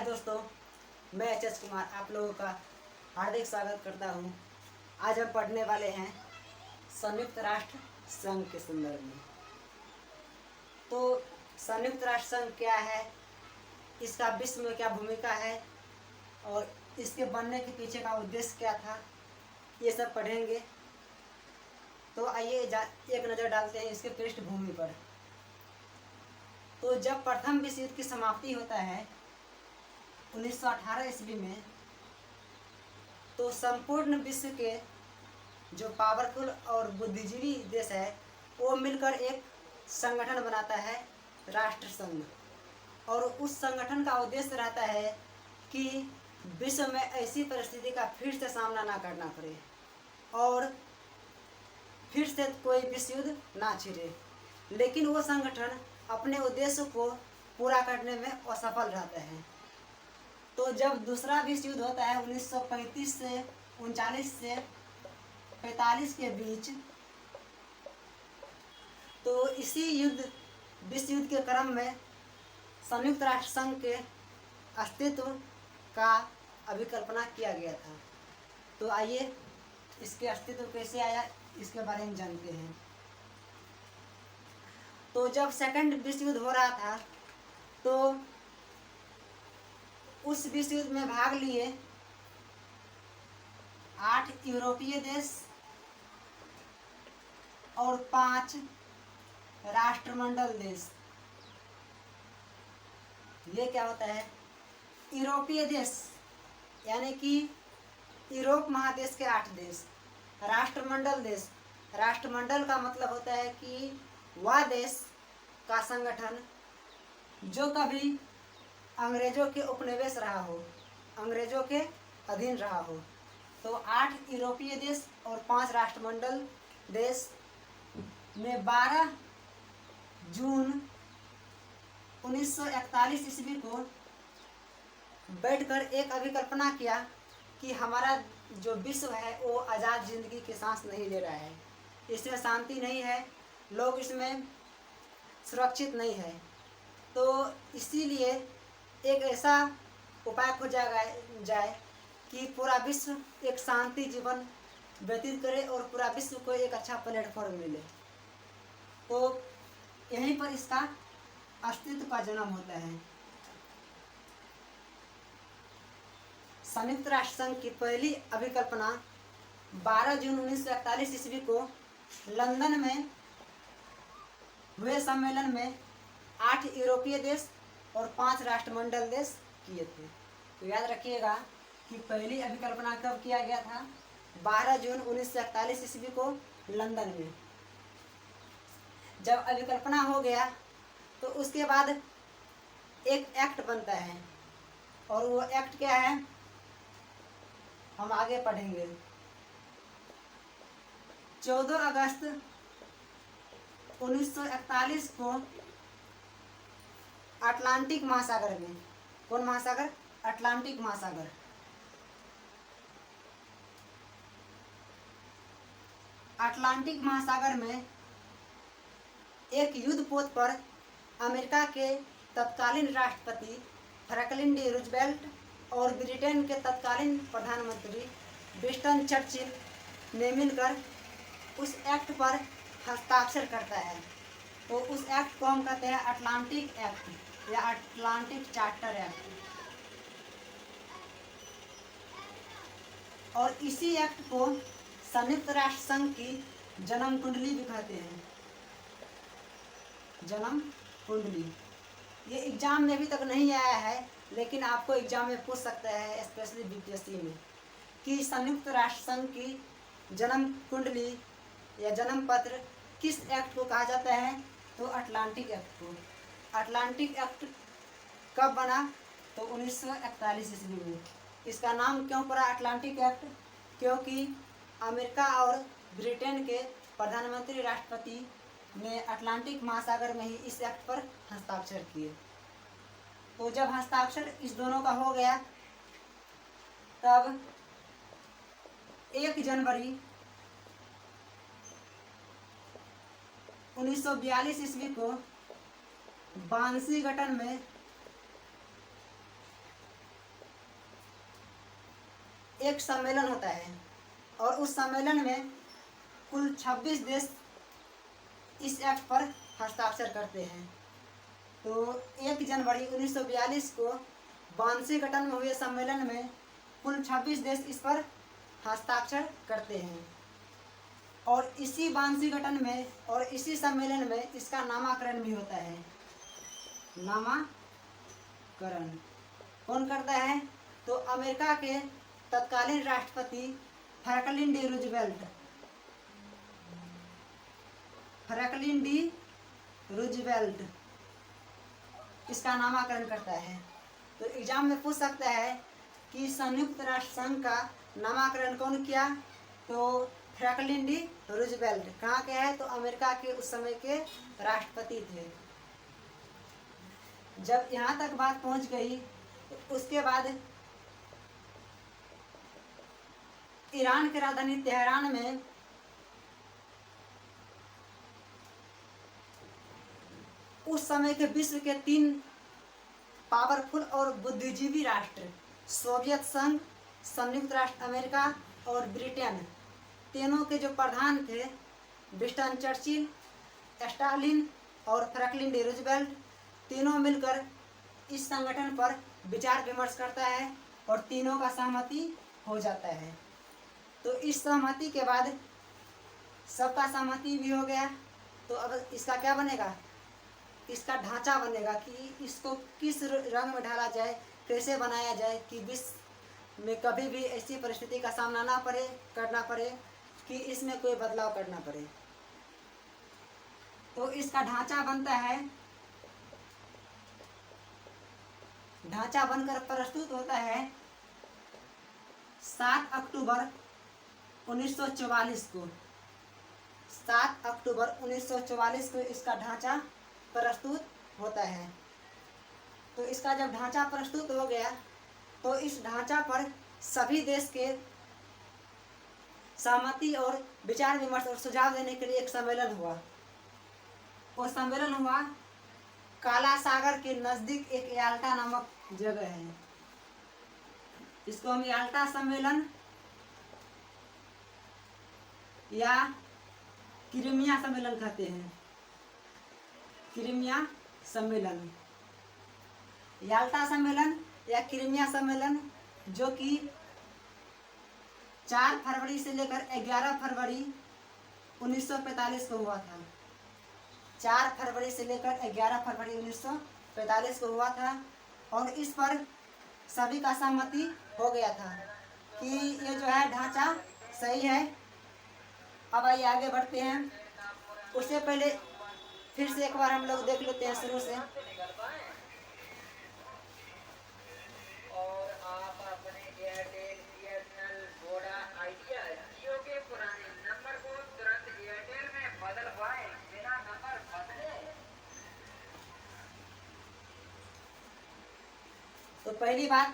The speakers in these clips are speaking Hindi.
हाय दोस्तों, मैं एच कुमार आप लोगों का हार्दिक स्वागत करता हूँ। आज हम पढ़ने वाले हैं संयुक्त राष्ट्र संघ के संदर्भ में। तो संयुक्त राष्ट्र संघ क्या है, इसका विश्व में क्या भूमिका है और इसके बनने के पीछे का उद्देश्य क्या था, ये सब पढ़ेंगे। तो आइए एक नज़र डालते हैं इसके पृष्ठभूमि पर। तो जब प्रथम विश्व युद्ध की समाप्ति होता है 1918 ईस्वी में, तो संपूर्ण विश्व के जो पावरफुल और बुद्धिजीवी देश है वो मिलकर एक संगठन बनाता है, राष्ट्र संघ। और उस संगठन का उद्देश्य रहता है कि विश्व में ऐसी परिस्थिति का फिर से सामना ना करना पड़े और फिर से कोई विश्व युद्ध ना छिड़े। लेकिन वो संगठन अपने उद्देश्य को पूरा करने में असफल रहता है। तो जब दूसरा विश्व युद्ध होता है 1935 से 39 से 45 के बीच, तो इसी विश्व युद्ध के क्रम में संयुक्त राष्ट्र संघ के अस्तित्व का अभिकल्पना किया गया था। तो आइए इसके अस्तित्व कैसे आया इसके बारे में जानते हैं। तो जब सेकंड विश्व युद्ध हो रहा था तो उस विश्व युद्ध में भाग लिए 8 यूरोपीय देश और 5 राष्ट्रमंडल देश। ये क्या होता है? यूरोपीय देश यानी कि यूरोप महादेश के 8 देश। राष्ट्रमंडल देश, राष्ट्रमंडल का मतलब होता है कि वह देश का संगठन जो कभी अंग्रेजों के उपनिवेश रहा हो, अंग्रेजों के अधीन रहा हो। तो 8 यूरोपीय देश और 5 राष्ट्रमंडल देश में 12 जून 1941 ईस्वी को बैठकर एक अभिकल्पना किया कि हमारा जो विश्व है वो आज़ाद जिंदगी की सांस नहीं ले रहा है, इसमें शांति नहीं है, लोग इसमें सुरक्षित नहीं है। तो इसीलिए एक ऐसा उपाय खोजा जाए कि पूरा विश्व एक शांति जीवन व्यतीत करे और पूरा विश्व को एक अच्छा प्लेटफॉर्म मिले। तो यहीं पर इसका अस्तित्व का जन्म होता है। संयुक्त राष्ट्र संघ की पहली अभिकल्पना 12 जून 1941 ईस्वी को लंदन में हुए सम्मेलन में 8 यूरोपीय देश और 5 राष्ट्रमंडल देश किए थे। तो याद रखिएगा कि पहली अभिकल्पना कब किया गया था? 12 जून 1941 ईस्वी को लंदन में। जब अभिकल्पना हो गया तो उसके बाद एक एक्ट बनता है और वो एक्ट क्या है हम आगे पढ़ेंगे। 14 अगस्त 1941 को अटलांटिक महासागर में, कौन महासागर? अटलांटिक महासागर। अटलांटिक महासागर में एक युद्ध पोत पर अमेरिका के तत्कालीन राष्ट्रपति फ्रैंकलिन डी रूजवेल्ट और ब्रिटेन के तत्कालीन प्रधानमंत्री विंस्टन चर्चिल ने मिलकर उस एक्ट पर हस्ताक्षर करता है। तो उस एक्ट को हम कहते हैं अटलांटिक एक्ट या अटलांटिक चार्टर एक्ट। और इसी एक्ट को संयुक्त राष्ट्र संघ की जन्म कुंडली भी कहते हैं। जन्म कुंडली ये एग्जाम में अभी तक नहीं आया है, लेकिन आपको एग्जाम में पूछ सकता है, स्पेशली बीपीएससी में, कि संयुक्त राष्ट्र संघ की जन्म कुंडली या जन्म पत्र किस एक्ट को कहा जाता है? तो अटलांटिक एक्ट को। अटलांटिक एक्ट कब बना? तो 1941 ईस्वी में। इसका नाम क्यों पड़ा अटलांटिक एक्ट? क्योंकि अमेरिका और ब्रिटेन के प्रधानमंत्री राष्ट्रपति ने अटलांटिक महासागर में ही इस एक्ट पर हस्ताक्षर किए। तो जब हस्ताक्षर इस दोनों का हो गया तब 1 जनवरी 1942 ईस्वी को बांसीगटन में एक सम्मेलन होता है और उस सम्मेलन में कुल 26 देश इस एक्ट पर हस्ताक्षर करते हैं। तो 1 जनवरी 1942 को वाशिंगटन में हुए सम्मेलन में कुल 26 देश इस पर हस्ताक्षर करते हैं और इसी वाशिंगटन में और इसी सम्मेलन में इसका नामाकरण भी होता है। नामाकरण कौन करता है? तो अमेरिका के तत्कालीन राष्ट्रपति फ्रैंकलिन डी रूजवेल्ट इसका नामाकरण करता है। तो एग्जाम में पूछ सकता है कि संयुक्त राष्ट्र संघ का नामाकरण कौन किया? तो फ्रैंकलिन डी रूजवेल्ट। कहाँ के है? तो अमेरिका के उस समय के राष्ट्रपति थे। जब यहाँ तक बात पहुँच गई तो उसके बाद ईरान की राजधानी तेहरान में उस समय के विश्व के 3 पावरफुल और बुद्धिजीवी राष्ट्र सोवियत संघ, संयुक्त राष्ट्र अमेरिका और ब्रिटेन, तीनों के जो प्रधान थे विंस्टन चर्चिल, स्टालिन और फ्रैंकलिन डी रूजवेल्ट, तीनों मिलकर इस संगठन पर विचार विमर्श करता है और तीनों का सहमति हो जाता है। तो इस सहमति के बाद सबका सहमति भी हो गया। तो अब इसका क्या बनेगा? इसका ढांचा बनेगा कि इसको किस रंग में ढाला जाए, कैसे बनाया जाए कि विश्व में कभी भी ऐसी परिस्थिति का सामना ना करना पड़े कि इसमें कोई बदलाव करना पड़े। तो इसका ढांचा बनता है, ढांचा बनकर प्रस्तुत होता है 7 अक्टूबर 1944 को। 7 अक्टूबर 1944 को इसका ढांचा प्रस्तुत होता है। तो इसका जब ढांचा प्रस्तुत हो गया तो इस ढांचा पर सभी देश के सहमति और विचार विमर्श और सुझाव देने के लिए एक सम्मेलन हुआ। वो सम्मेलन हुआ काला सागर के नज़दीक एक याल्टा नामक जगह है। इसको हम याल्टा सम्मेलन या क्रीमिया सम्मेलन कहते हैं। क्रीमिया सम्मेलन, याल्टा सम्मेलन या क्रीमिया सम्मेलन, जो कि 4 फरवरी से लेकर 11 फरवरी 1945 को हुआ था। 4 फरवरी से लेकर 11 फरवरी 1945 को हुआ था और इस पर सभी का सहमति हो गया था कि ये जो है ढांचा सही है। अब आइए आगे बढ़ते हैं। उससे पहले फिर से एक बार हम लोग देख लेते हैं शुरू से। और आप अपने एयरटेल, बीएसएनएल, वोडा, आइडिया, जियो के पुराने नंबर को तुरंत एयरटेल में बदलवाएं, बिना नंबर बदले। तो पहली बात,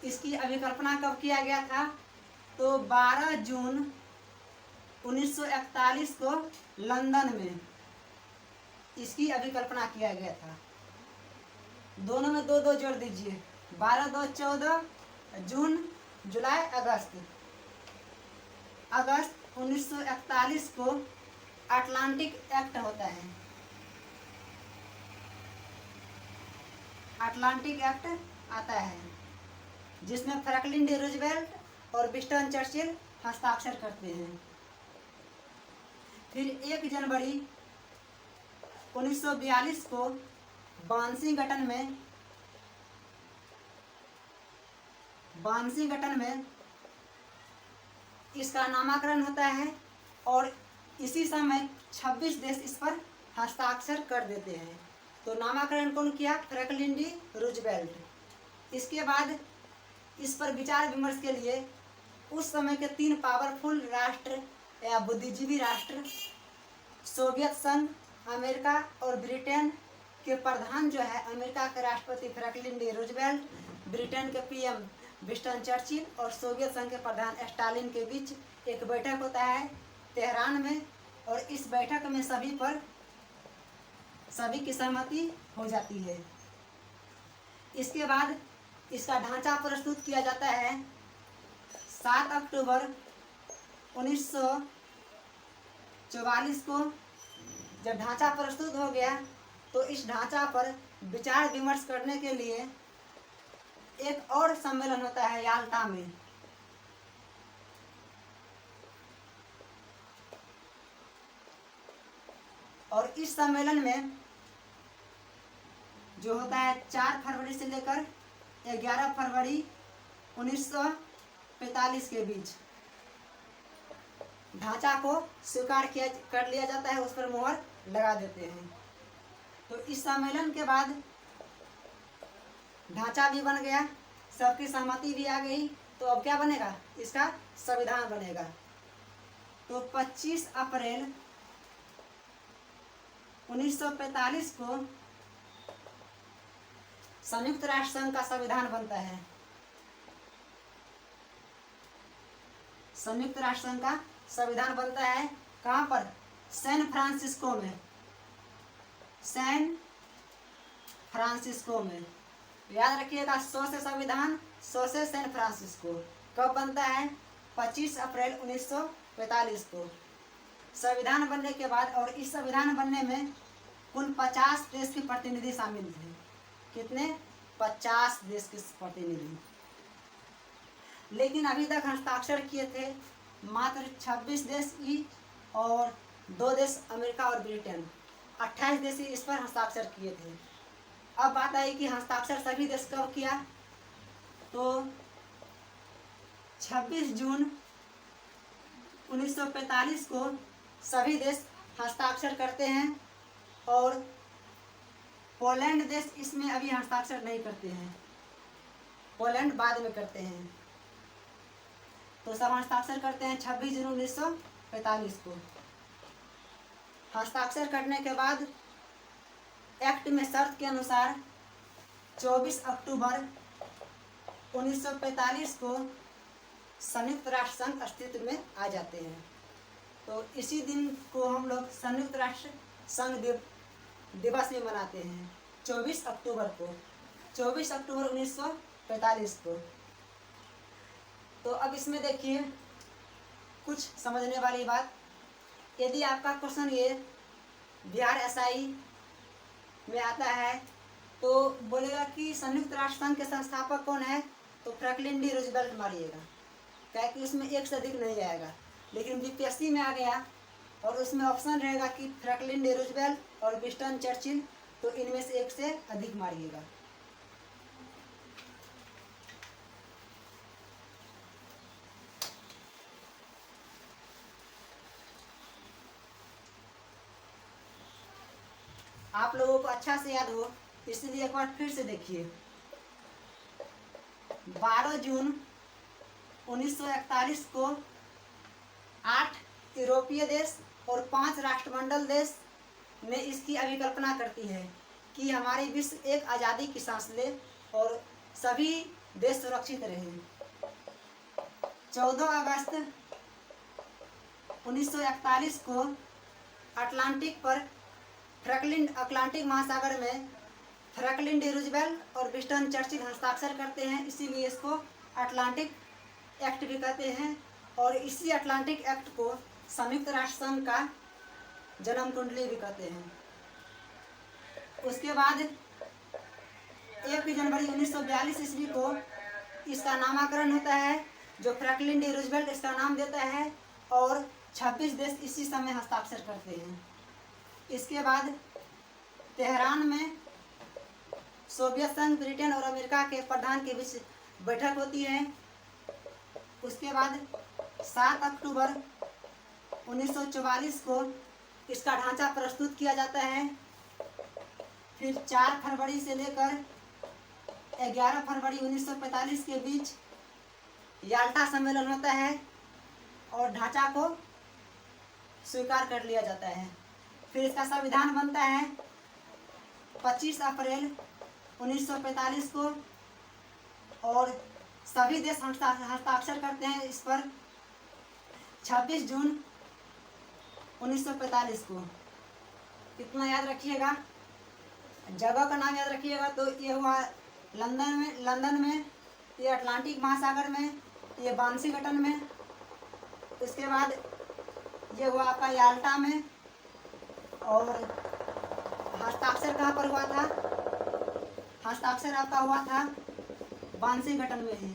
इसकी अभिकल्पना कब किया गया था? तो 12 जून 1941 को लंदन में इसकी अभिकल्पना किया गया था। दोनों में 2-2 जोड़ दीजिए। 12, 2, 14, जून, जुलाई, अगस्त। अगस्त 1941 को अटलांटिक एक्ट होता है। अटलांटिक एक्ट आता है जिसमें फ्रैंकलिन डी रूजवेल्ट और विंस्टन चर्चिल हस्ताक्षर करते हैं। फिर 1 जनवरी 1942 को वाशिंगटन में इसका नामाकरण होता है और इसी समय 26 देश इस पर हस्ताक्षर कर देते हैं। तो नामाकरण कौन किया? Franklin D Roosevelt. इसके बाद इस पर विचार विमर्श के लिए उस समय के 3 पावरफुल राष्ट्र या बुद्धिजीवी राष्ट्र सोवियत संघ, अमेरिका और ब्रिटेन के प्रधान जो है अमेरिका के राष्ट्रपति फ्रैंकलिन डी रूजवेल्ट, ब्रिटेन के पीएम विंस्टन चर्चिल और सोवियत संघ के प्रधान स्टालिन के बीच एक बैठक होता है तेहरान में और इस बैठक में सभी की सहमति हो जाती है। इसके बाद इसका ढांचा प्रस्तुत किया जाता है 7 अक्टूबर 1944 को जब ढांचा प्रस्तुत हो गया तो इस ढांचा पर विचार विमर्श करने के लिए एक और सम्मेलन होता है याल्टा में। और इस सम्मेलन में जो होता है 4 फरवरी से लेकर 11 फरवरी 1945 के बीच ढांचा को स्वीकार कर लिया जाता है, उस पर मोहर लगा देते हैं। तो इस सम्मेलन के बाद ढांचा भी बन गया, सबकी सहमति भी आ गई। तो अब क्या बनेगा, इसका संविधान बनेगा। तो 25 अप्रैल 1945 को संयुक्त राष्ट्र संघ का संविधान बनता है। संयुक्त राष्ट्र संघ का संविधान बनता है कहाँ पर, सैन फ्रांसिस्को में। सैन फ्रांसिस्को में याद रखिएगा, 100 से संविधान, 100 से सैन फ्रांसिस्को। कब बनता है, 25 अप्रैल 1945 को संविधान बनने के बाद। और इस संविधान बनने में कुल 50 देश के प्रतिनिधि शामिल थे। कितने, 50 देश के प्रतिनिधि। लेकिन अभी तक हस्ताक्षर किए थे मात्र 26 देश ही, और 2 देश अमेरिका और ब्रिटेन। 28 देश ही इस पर हस्ताक्षर किए थे। अब बात आई कि हस्ताक्षर सभी देश कब किया, तो 26 जून 1945 को सभी देश हस्ताक्षर करते हैं। और पोलैंड देश इसमें अभी हस्ताक्षर नहीं करते हैं, पोलैंड बाद में करते हैं। तो सब हस्ताक्षर करते हैं 26 जून 1945 को। हस्ताक्षर करने के बाद एक्ट में शर्त के अनुसार 24 अक्टूबर 1945 को संयुक्त राष्ट्र संघ अस्तित्व में आ जाते हैं। तो इसी दिन को हम लोग संयुक्त राष्ट्र संघ दिवस भी मनाते हैं, 24 अक्टूबर को, 24 अक्टूबर 1945 को। तो अब इसमें देखिए कुछ समझने वाली बात। यदि आपका क्वेश्चन ये बिहार एसआई में आता है तो बोलेगा कि संयुक्त राष्ट्र संघ के संस्थापक कौन है, तो फ्रैंकलिन डी रूजवेल्ट मारिएगा, क्या कि उसमें एक से अधिक नहीं जाएगा। लेकिन बीपीएससी में आ गया और उसमें ऑप्शन रहेगा कि फ्रैंकलिन डी रूजवेल्ट और विंस्टन चर्चिल, तो इनमें से एक से अधिक मारिएगा। आप लोगों को अच्छा से याद हो इसलिए एक बार फिर से देखिए। 12 जून 1941 को 8 यूरोपीय देश और 5 राष्ट्रमंडल देश ने इसकी अभिकल्पना करती है कि हमारी विश्व एक आज़ादी की सांस ले और सभी देश सुरक्षित रहें। 14 अगस्त 1941 को अटलांटिक महासागर में फ्रैंकलिन डी रूजवेल्ट और विंस्टन चर्चिल हस्ताक्षर करते हैं, इसीलिए इसको अटलांटिक एक्ट भी कहते हैं। और इसी अटलांटिक एक्ट को संयुक्त राष्ट्र संघ का जन्म कुंडली भी कहते हैं। उसके बाद 1 जनवरी 1942 ईस्वी को इसका नामकरण होता है, जो फ्रैंकलिन डी रूजवेल्ट इसका नाम देता है, और 26 देश इसी समय हस्ताक्षर करते हैं। इसके बाद तेहरान में सोवियत संघ, ब्रिटेन और अमेरिका के प्रधान के बीच बैठक होती है। उसके बाद 7 अक्टूबर 1944 को इसका ढांचा प्रस्तुत किया जाता है। फिर 4 फरवरी से लेकर 11 फरवरी 1945 के बीच याल्टा सम्मेलन होता है और ढांचा को स्वीकार कर लिया जाता है। फिर इसका संविधान बनता है 25 अप्रैल 1945 को, और सभी देश हस्ताक्षर करते हैं इस पर 26 जून 1945 को। कितना याद रखिएगा, जगह का नाम याद रखिएगा। तो ये हुआ लंदन में, ये अटलांटिक महासागर में, ये वाशिंगटन में। इसके बाद ये हुआ आपका याल्टा में। और हस्ताक्षर कहाँ पर हुआ था? हस्ताक्षर आपका हुआ था वाशिंगटन में ही।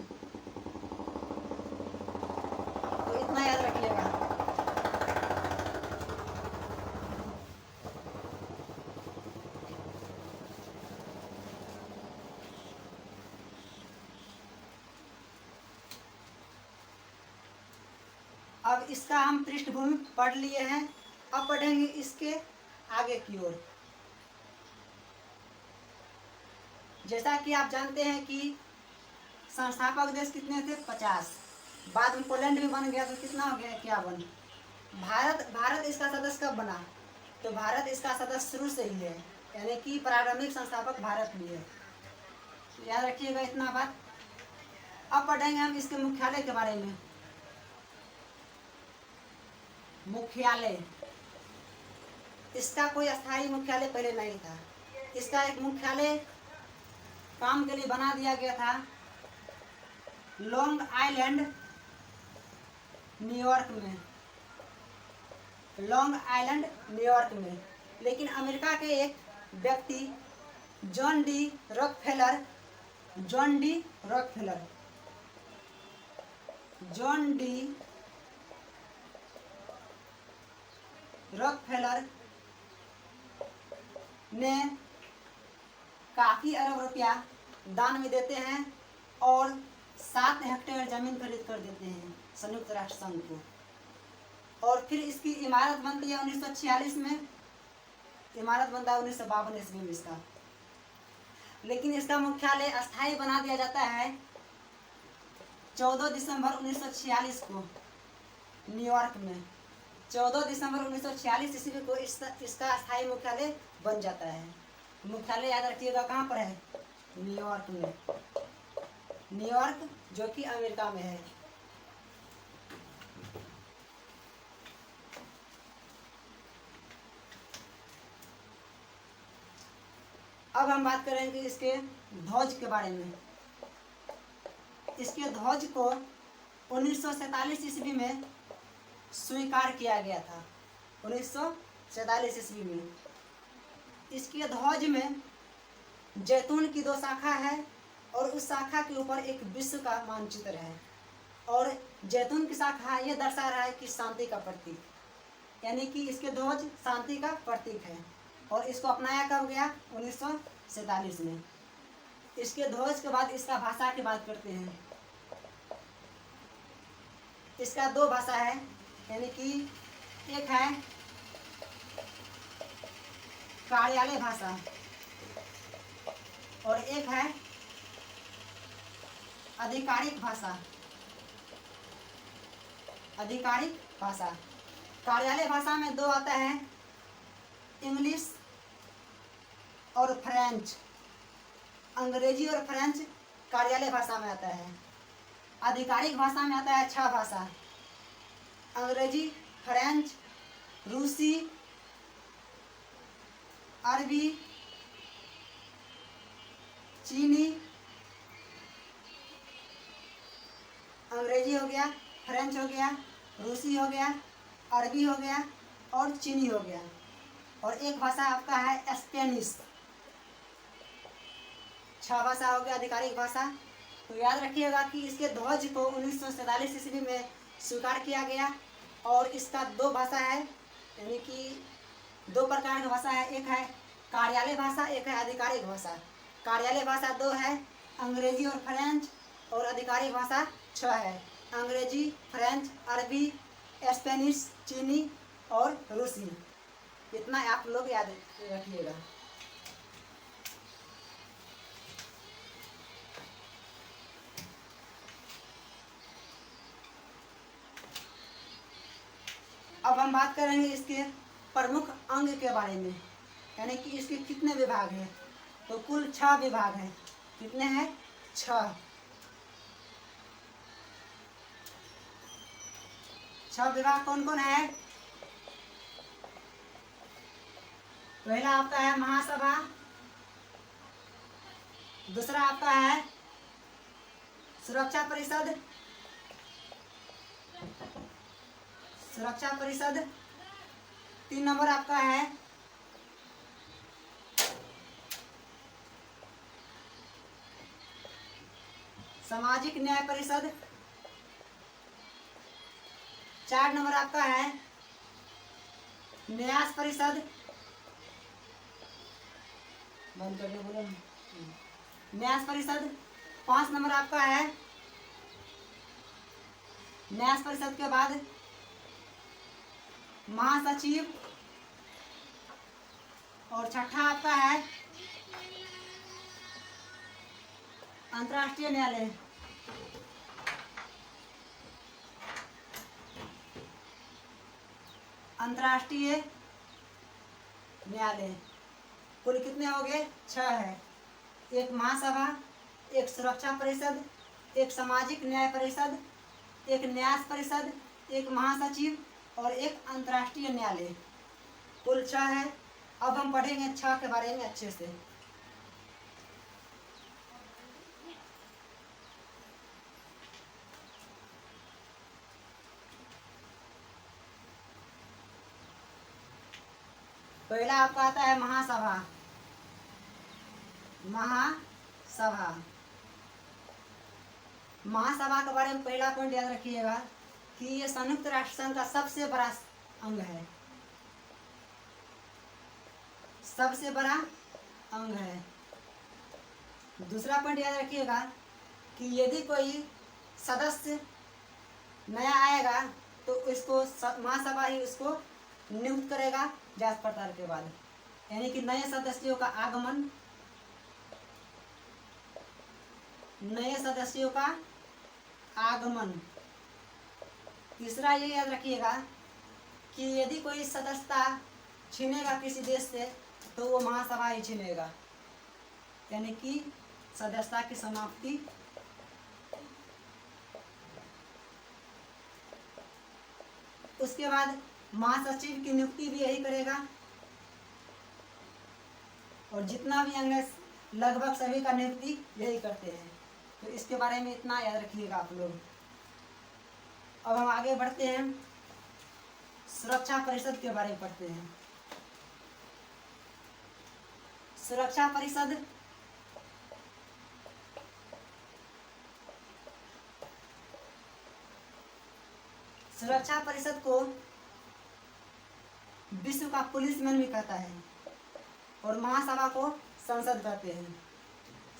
तो इतना याद रखिएगा। अब इसका हम पृष्ठभूमि पढ़ लिए हैं। अब पढ़ेंगे इसके आगे की ओर। जैसा कि आप जानते हैं कि संस्थापक देश कितने थे? 50। बाद में पोलैंड भी बन गया, तो कितना हो गया? 51। भारत इसका सदस्य कब बना? तो भारत इसका सदस्य शुरू से ही है, यानी कि प्रारंभिक संस्थापक भारत भी है। तो याद रखिएगा इतना बात। अब पढ़ेंगे हम इसके मुख्यालय के बारे में। मुख्यालय, इसका कोई स्थायी मुख्यालय पहले नहीं था। इसका एक मुख्यालय काम के लिए बना दिया गया था लॉन्ग आइलैंड, न्यूयॉर्क में। लॉन्ग आइलैंड, न्यूयॉर्क में। लेकिन अमेरिका के एक व्यक्ति जॉन डी रॉकफेलर ने काफी अरब रुपया दान में देते हैं और 7 हेक्टेयर जमीन खरीद कर देते हैं संयुक्त राष्ट्र संघ को। और फिर इसकी इमारत बनती है 1946 में। इमारत बनता है 1952 ईस्वी में इसका। लेकिन इसका मुख्यालय अस्थायी बना दिया जाता है 14 दिसंबर 1946 को न्यूयॉर्क में। 14 दिसंबर 1946 ईस्वी को इसका अस्थायी मुख्यालय बन जाता है। मुख्यालय याद रखिएगा कहाँ पर है? न्यूयॉर्क में। न्यूयॉर्क जो कि अमेरिका में है। अब हम बात करेंगे इसके ध्वज के बारे में। इसके ध्वज को 1947 ईस्वी में स्वीकार किया गया था। 1947 ईस्वी में इसके ध्वज में जैतून की 2 शाखा है और उस शाखा के ऊपर एक विश्व का मानचित्र है। और जैतून की शाखा ये दर्शा रहा है कि शांति का प्रतीक, यानी कि इसके ध्वज शांति का प्रतीक है। और इसको अपनाया कब गया? 1947 में। इसके ध्वज के बाद इसका भाषा की बात करते हैं। इसका 2 भाषा है, यानी कि एक है कार्यालय भाषा और एक है आधिकारिक भाषा। कार्यालय भाषा में 2 आता है, इंग्लिश और फ्रेंच। अंग्रेजी और फ्रेंच कार्यालय भाषा में आता है। आधिकारिक भाषा में आता है 6 भाषा, अंग्रेजी, फ्रेंच, रूसी, अरबी, चीनी। अंग्रेजी हो गया, फ्रेंच हो गया, रूसी हो गया, अरबी हो गया और चीनी हो गया। और एक भाषा आपका है स्पेनिश। 6 भाषा हो गया आधिकारिक भाषा। तो याद रखिएगा कि इसके ध्वज को 1947 ईस्वी में स्वीकार किया गया। और इसका 2 भाषा है, यानी कि 2 प्रकार की भाषा है। एक है कार्यालय भाषा, एक है आधिकारिक भाषा। कार्यालय भाषा 2 है, अंग्रेजी और फ्रेंच। और आधिकारिक भाषा 6 है, अंग्रेजी, फ्रेंच, अरबी, स्पेनिश, चीनी और रूसी। इतना आप लोग याद रखिएगा। अब हम बात करेंगे इसके प्रमुख अंग के बारे में, यानी कि इसके कितने विभाग हैं। तो कुल 6 विभाग हैं। कितने हैं? 6 विभाग कौन कौन है? पहला आपका है महासभा, दूसरा आपका है सुरक्षा परिषद, सुरक्षा परिषद। 3 नंबर आपका है सामाजिक न्याय परिषद। 4 नंबर आपका है न्यास परिषद। बंद करने बोलो ना। न्यास परिषद। 5 नंबर आपका है न्यास परिषद के बाद महासचिव। और छठा आपका है अंतर्राष्ट्रीय न्यायालय। अंतर्राष्ट्रीय न्यायालय। कुल कितने हो गए? 6 है। एक महासभा, एक सुरक्षा परिषद, एक सामाजिक न्याय परिषद, एक न्यास परिषद, एक महासचिव और एक अंतर्राष्ट्रीय न्यायालय। कुल 6 है। अब हम पढ़ेंगे 6 के बारे में अच्छे से। पहला आपका आता है महासभा। महासभा। महासभा के बारे में पहला पॉइंट याद रखिएगा कि ये संयुक्त राष्ट्र संघ का सबसे बड़ा अंग है। सबसे बड़ा अंग है। दूसरा पॉइंट याद रखिएगा कि यदि कोई सदस्य नया आएगा तो इसको महासभा ही उसको नियुक्त करेगा जांच पड़ताल के बाद, यानी कि नए सदस्यों का आगमन, नए सदस्यों का आगमन। तीसरा ये याद रखिएगा कि यदि कोई सदस्यता छीनेगा किसी देश से तो वो महासभा ही छीनेगा, यानी कि सदस्यता की समाप्ति। उसके बाद महासचिव की नियुक्ति भी यही करेगा और जितना भी अंग है लगभग सभी का नियुक्ति यही करते हैं। तो इसके बारे में इतना याद रखिएगा आप लोग। अब हम आगे बढ़ते हैं, सुरक्षा परिषद के बारे में पढ़ते हैं। सुरक्षा परिषद सुरक्षा परिषद को विश्व का पुलिसमैन भी कहता है और महासभा को संसद कहते हैं।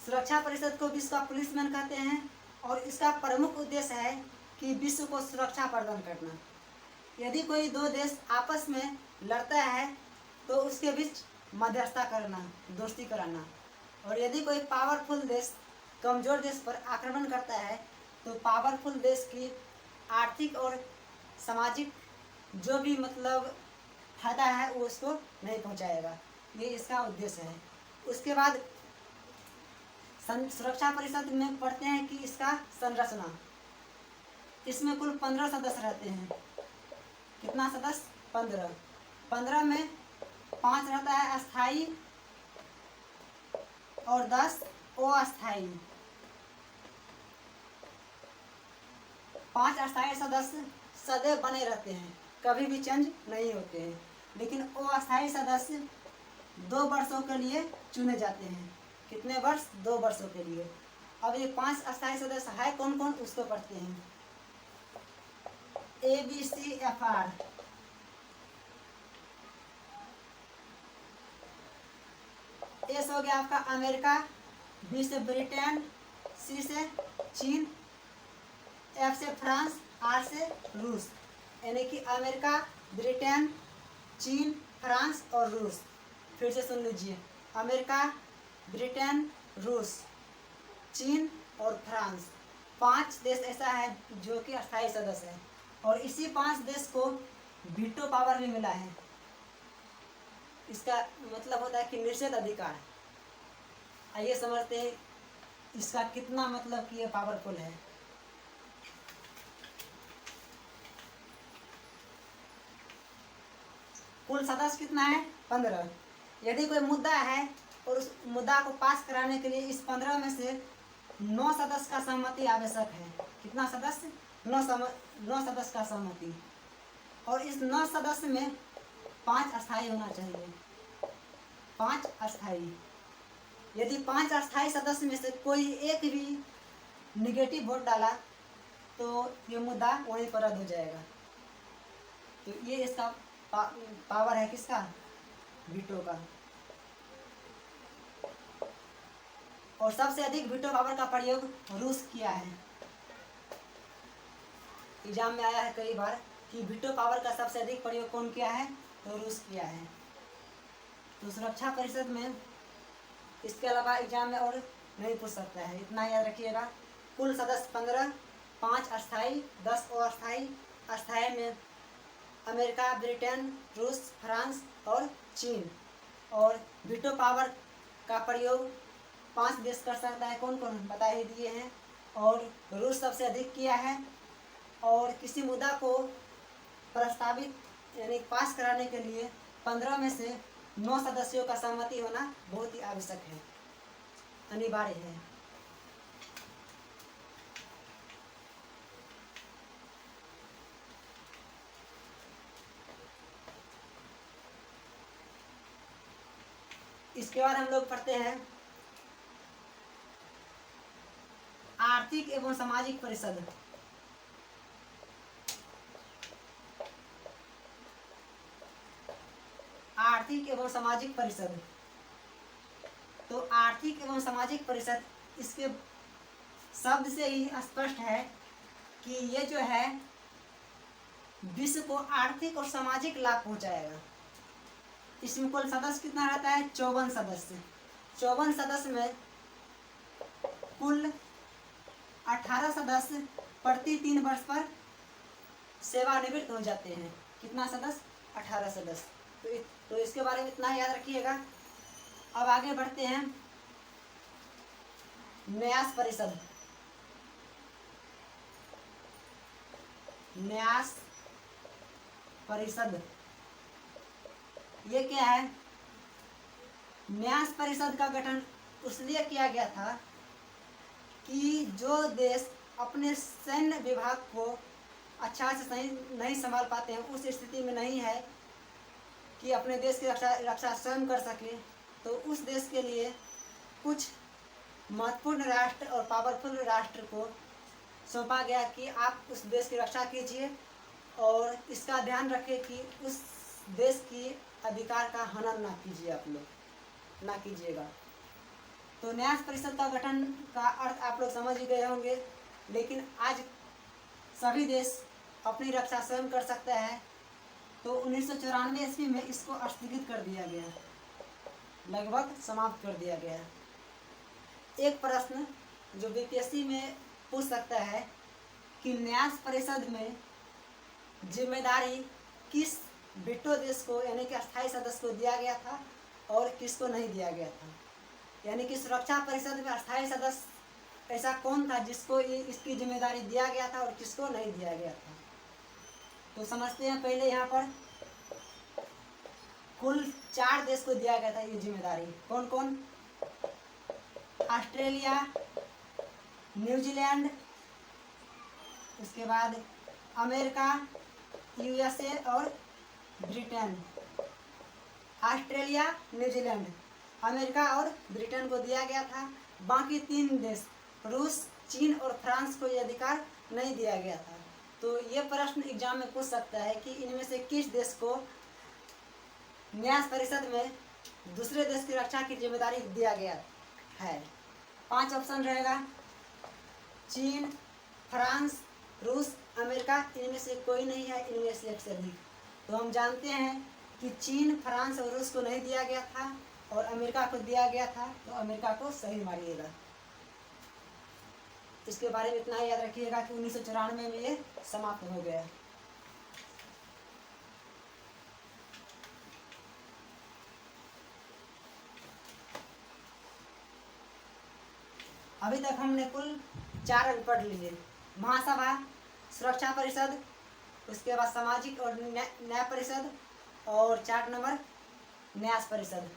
सुरक्षा परिषद को विश्व का पुलिसमैन कहते हैं और इसका प्रमुख उद्देश्य है कि विश्व को सुरक्षा प्रदान करना। यदि कोई दो देश आपस में लड़ता है तो उसके बीच मध्यस्थता करना, दोस्ती कराना। और यदि कोई पावरफुल देश कमजोर देश पर आक्रमण करता है तो पावरफुल देश की आर्थिक और सामाजिक जो भी मतलब फायदा है वो उसको नहीं पहुंचाएगा। ये इसका उद्देश्य है। उसके बाद सुरक्षा परिषद में पढ़ते हैं कि इसका संरचना, इसमें कुल 15 सदस्य रहते हैं। कितना सदस्य? 15। 15 में 5 रहता है अस्थाई और 10 अस्थाई। 5 अस्थाई सदस्य सदैव बने रहते हैं, कभी भी चेंज नहीं होते हैं। लेकिन अस्थाई सदस्य 2 वर्षों के लिए चुने जाते हैं। कितने वर्ष? 2 वर्षों के लिए। अब ये 5 अस्थाई सदस्य है कौन कौन, उसको पढ़ते हैं। ABCFR। एस हो गया आपका अमेरिका, बी से ब्रिटेन, सी से चीन, एफ से फ्रांस, आर से रूस। यानी कि अमेरिका, ब्रिटेन, चीन, फ्रांस और रूस। फिर से सुन लीजिए, अमेरिका, ब्रिटेन, रूस, चीन और फ्रांस। 5 देश ऐसा है जो कि अस्थायी सदस्य है और इसी 5 देश को वीटो पावर भी मिला है। इसका मतलब होता है कि निषेध अधिकार। आइए समझते हैं इसका कितना मतलब कि ये पावरफुल है। कुल सदस्य कितना है? 15। यदि कोई मुद्दा है और उस मुद्दा को पास कराने के लिए इस 15 में से 9 सदस्य का सहमति आवश्यक है। कितना सदस्य? 9 सदस्य का सहमति। और इस 9 सदस्य में 5 अस्थायी होना चाहिए, 5 अस्थायी। यदि 5 अस्थायी सदस्य में से कोई एक भी निगेटिव वोट डाला तो ये मुद्दा वहीं पर रद्द हो जाएगा। तो ये इसका पावर है किसका, वीटो का। और सबसे अधिक वीटो पावर का प्रयोग रूस किया है। एग्जाम में आया है कई बार कि वीटो पावर का सबसे अधिक प्रयोग कौन किया है, तो रूस किया है। तो सुरक्षा परिषद में इसके अलावा एग्जाम में और नहीं पूछ सकता है, इतना याद रखिएगा। कुल सदस्य 15, 5 अस्थायी, 10 अस्थायी। अस्थायी में अमेरिका, ब्रिटेन, रूस, फ्रांस और चीन। और वीटो पावर का प्रयोग 5 देश कर सकता है, कौन कौन बता ही दिए हैं। और रूस सबसे अधिक किया है। और किसी मुद्दा को प्रस्तावित यानी पास कराने के लिए 15 में से 9 सदस्यों का सहमति होना बहुत ही आवश्यक है, अनिवार्य है। इसके बाद हम लोग पढ़ते हैं आर्थिक एवं सामाजिक परिषद। आर्थिक एवं सामाजिक परिषद। तो आर्थिक एवं सामाजिक परिषद, इसके शब्द से ही स्पष्ट है कि ये जो है विश्व को आर्थिक और सामाजिक लाभ पहुंचाएगा। इसमें कुल सदस्य कितना रहता है, 54 सदस्य। 54 सदस्य में कुल 18 सदस्य प्रति 3 वर्ष पर सेवानिवृत्त हो जाते हैं। कितना सदस्य, 18 सदस्य। तो इसके बारे में इतना याद रखिएगा। अब आगे बढ़ते हैं न्यास परिषद। न्यास परिषद ये क्या है, न्यास परिषद का गठन इसलिए किया गया था कि जो देश अपने सैन्य विभाग को अच्छा से सही नहीं संभाल पाते हैं, उस स्थिति में नहीं है कि अपने देश की रक्षा स्वयं कर सके, तो उस देश के लिए कुछ महत्वपूर्ण राष्ट्र और पावरफुल राष्ट्र को सौंपा गया कि आप उस देश की रक्षा कीजिए और इसका ध्यान रखें कि उस देश की अधिकार का हनन ना कीजिए, आप लोग ना कीजिएगा। तो न्यास परिषद का गठन का अर्थ आप लोग समझ ही गए होंगे। लेकिन आज सभी देश अपनी रक्षा स्वयं कर सकता है, तो 1994 ईस्वी में इसको स्थगित कर दिया गया, लगभग समाप्त कर दिया गया। एक प्रश्न जो बीपीएससी में पूछ सकता है कि न्यास परिषद में जिम्मेदारी किस वीटो देश को यानी कि अस्थायी सदस्य को दिया गया था और किसको नहीं दिया गया था, यानी कि सुरक्षा परिषद में अस्थायी सदस्य ऐसा कौन था जिसको इसकी जिम्मेदारी दिया गया था और किसको नहीं दिया गया था। तो समझते हैं पहले यहाँ पर कुल 4 देश को दिया गया था ये जिम्मेदारी। कौन कौन, ऑस्ट्रेलिया, न्यूजीलैंड, उसके बाद अमेरिका, यूएसए और ब्रिटेन। ऑस्ट्रेलिया, न्यूजीलैंड, अमेरिका और ब्रिटेन को दिया गया था। बाकी 3 देश रूस, चीन और फ्रांस को यह अधिकार नहीं दिया गया था। तो ये प्रश्न एग्जाम में पूछ सकता है कि इनमें से किस देश को न्यास परिषद में दूसरे देश की रक्षा की जिम्मेदारी दिया गया है। 5 ऑप्शन रहेगा, चीन, फ्रांस, रूस, अमेरिका। इनमें से कोई नहीं है, इनमें से एक से अधिक। तो हम जानते हैं कि चीन, फ्रांस और रूस को नहीं दिया गया था और अमेरिका को दिया गया था, तो अमेरिका को सही मानिएगा। इसके बारे में इतना याद रखिएगा कि 1994 में ये समाप्त हो गया। अभी तक हमने कुल 4 अंक पढ़ लिए, महासभा, सुरक्षा परिषद, उसके बाद सामाजिक और न्याय परिषद, और 4 नंबर न्यास परिषद।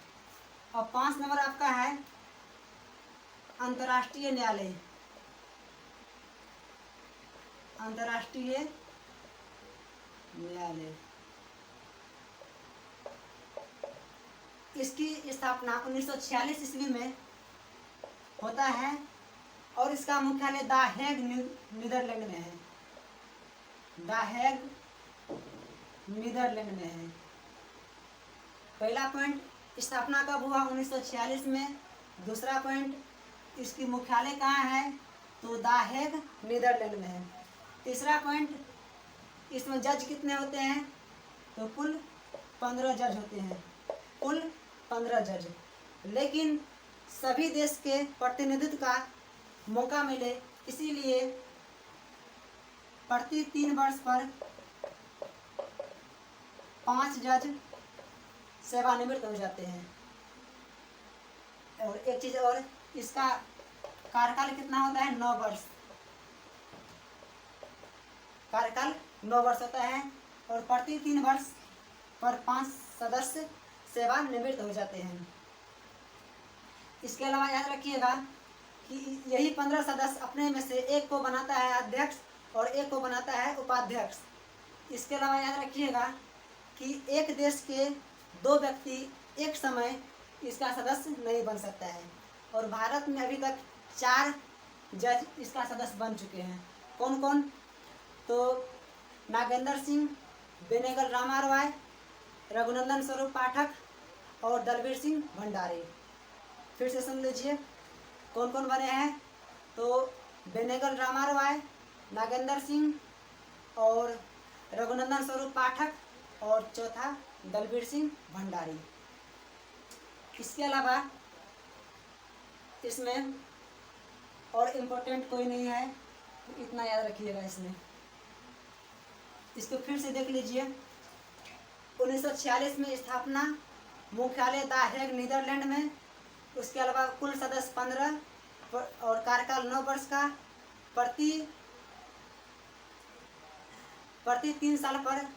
और 5 नंबर आपका है अंतर्राष्ट्रीय न्यायालय। अंतर्राष्ट्रीय न्यायालय इसकी स्थापना 1946 ईस्वी में होता है और इसका मुख्यालय द हेग नीदरलैंड में है। द हेग नीदरलैंड में है। पहला पॉइंट, स्थापना कब हुआ? 1946 में। दूसरा पॉइंट, इसकी मुख्यालय कहाँ है? तो द हेग नीदरलैंड में है। तीसरा पॉइंट, इसमें जज कितने होते हैं? तो कुल 15 जज होते हैं, कुल 15 जज। लेकिन सभी देश के प्रतिनिधित्व का मौका मिले, इसीलिए प्रति 3 वर्ष पर 5 जज सेवानिवृत्त हो जाते हैं। और एक चीज और, इसका कार्यकाल कितना होता है? 9 वर्ष। कार्यकाल 9 वर्ष होता है और प्रति 3 वर्ष पर 5 सदस्य सेवानिवृत्त हो जाते हैं। इसके अलावा याद रखिएगा कि यही 15 सदस्य अपने में से एक को बनाता है अध्यक्ष और एक को बनाता है उपाध्यक्ष। इसके अलावा याद रखिएगा कि एक देश के 2 व्यक्ति एक समय इसका सदस्य नहीं बन सकता है। और भारत में अभी तक 4 जज इसका सदस्य बन चुके हैं। कौन कौन? तो नागेंद्र सिंह, बेनेगल रामारॉय, रघुनंदन स्वरूप पाठक और दलबीर सिंह भंडारी। फिर से सुन लीजिए कौन कौन बने हैं। तो बेनेगल रामारॉय, नागेंद्र सिंह और रघुनंदन स्वरूप पाठक और चौथा दलबीर सिंह भंडारी। इसके अलावा इसमें और इम्पोर्टेंट कोई नहीं है, तो इतना याद रखिएगा इसमें। इसको फिर से देख लीजिए। 1946 में स्थापना, मुख्यालय द हेग नीदरलैंड में। उसके अलावा कुल सदस्य 15 और कार्यकाल 9 वर्ष का। प्रति 3 साल पर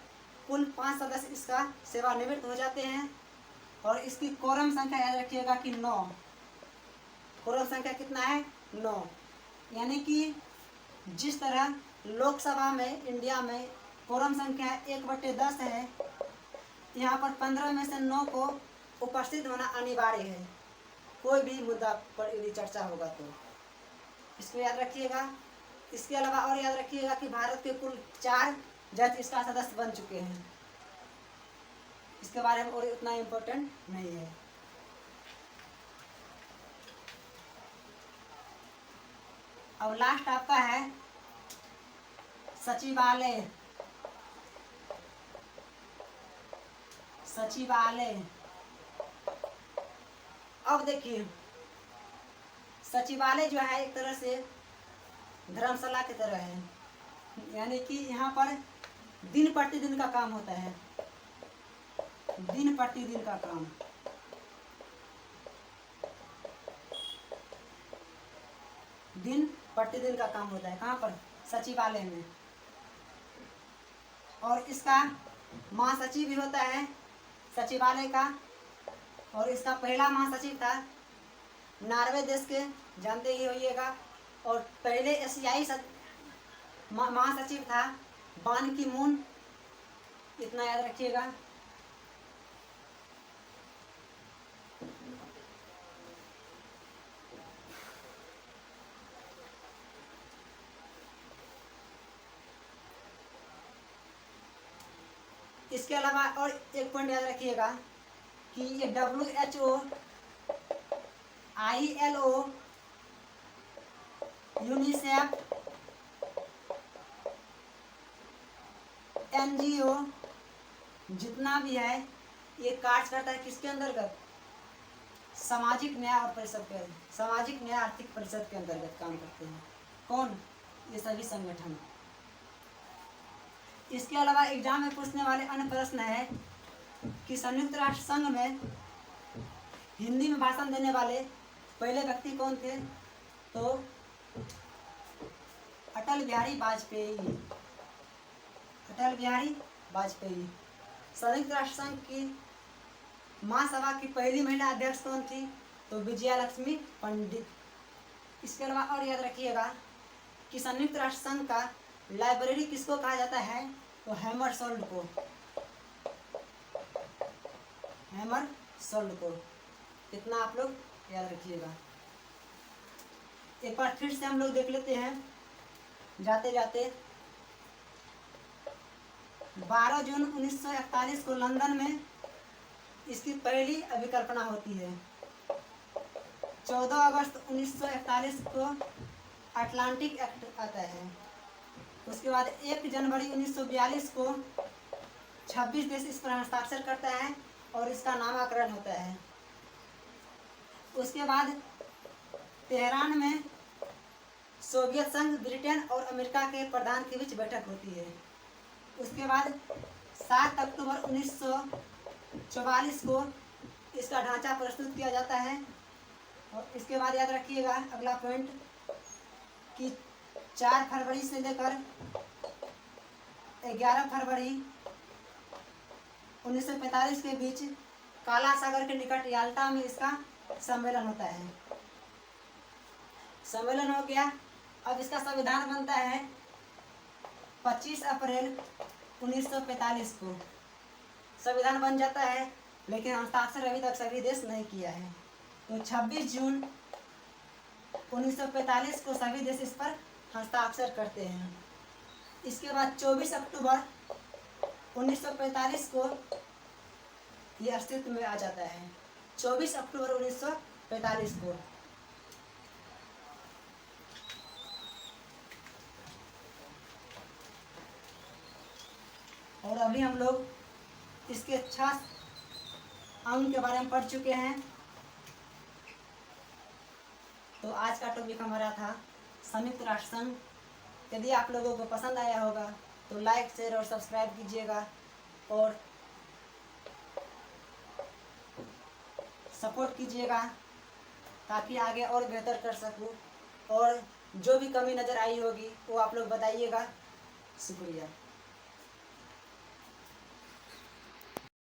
कुल 5 सदस्य इसका सेवानिवृत्त हो जाते हैं। और इसकी कोरम संख्या याद रखिएगा कि 9। कोरम संख्या कितना है? 9। यानी कि जिस तरह लोकसभा में इंडिया में कोरम संख्या 1/10 है, यहाँ पर 15 में से 9 को उपस्थित होना अनिवार्य है, कोई भी मुद्दा पर यदि चर्चा होगा तो। इसको याद रखिएगा। इसके अलावा और याद रखिएगा कि भारत के कुल 4 जज इसका सदस्य बन चुके हैं। इसके बारे में और उतना इम्पोर्टेंट नहीं है। अब लास्ट आपका है सचिवालय। सचिवालय, अब देखिए सचिवालय जो है एक तरह से धर्मशाला की तरह है। यानी कि यहाँ पर दिन प्रतिदिन का काम होता है, दिन प्रतिदिन का काम। दिन प्रतिदिन का काम होता है। कहाँ पर? सचिवालय में। और इसका महासचिव भी होता है सचिवालय का। और इसका पहला महासचिव था नॉर्वे देश के, जानते ही होइएगा। और पहले एशियाई महासचिव था बान की मून। इतना याद रखिएगा। इसके अलावा और एक पॉइंट याद रखिएगा कि ये WHO, ILO, यूनिसेफ, NGO जितना भी है ये कार्य करता है किसके अंतर्गत? सामाजिक न्याय और परिषद के, सामाजिक न्याय आर्थिक परिषद के अंतर्गत काम करते हैं। कौन? ये सभी संगठन। इसके अलावा एग्जाम में पूछने वाले अन्य प्रश्न है कि संयुक्त राष्ट्र संघ में हिंदी में भाषण देने वाले पहले व्यक्ति कौन थे? तो अटल बिहारी वाजपेयी। अटल बिहारी वाजपेयी। संयुक्त राष्ट्र संघ की महासभा की पहली महिला अध्यक्ष कौन थी? तो विजया लक्ष्मी पंडित। इसके अलावा और याद रखिएगा कि संयुक्त राष्ट्र संघ का लाइब्रेरी किसको कहा जाता है? तो हैमरशोल्ड को। हैमरशोल्ड सोल्ड को। इतना आप लोग याद रखिएगा। एक बार फिर से हम लोग देख लेते हैं जाते जाते। 12 जून 1941 को लंदन में इसकी पहली अभिकल्पना होती है। 14 अगस्त 1941 को अटलांटिक एक्ट आता है। उसके बाद 1 जनवरी 1942 को 26 देश इस पर हस्ताक्षर करता है और इसका नामाकरण होता है। उसके बाद तेहरान में सोवियत संघ, ब्रिटेन और अमेरिका के प्रधान के बीच बैठक होती है। उसके बाद 7 अक्टूबर 1944 को इसका ढांचा प्रस्तुत किया जाता है। और इसके बाद याद रखिएगा अगला पॉइंट कि 4 फरवरी से लेकर 11 फरवरी 1945 के बीच काला सागर के निकट याल्टा में इसका सम्मेलन होता है। सम्मेलन हो गया। अब इसका संविधान बनता है 25 अप्रैल 1945 को संविधान बन जाता है, लेकिन हस्ताक्षर अभी तक सभी देश नहीं किया है। तो 26 जून 1945 को सभी देश इस पर हस्ताक्षर करते हैं। इसके बाद 24 अक्टूबर 1945 को ये अस्तित्व में आ जाता है। 24 अक्टूबर 1945 को। और अभी हम लोग इसके 6 अंग के बारे में पढ़ चुके हैं। तो आज का टॉपिक हमारा था संयुक्त राष्ट्र संघ। यदि आप लोगों को पसंद आया होगा तो लाइक, शेयर और सब्सक्राइब कीजिएगा और सपोर्ट कीजिएगा ताकि आगे और बेहतर कर सकूं। और जो भी कमी नज़र आई होगी वो आप लोग बताइएगा। शुक्रिया।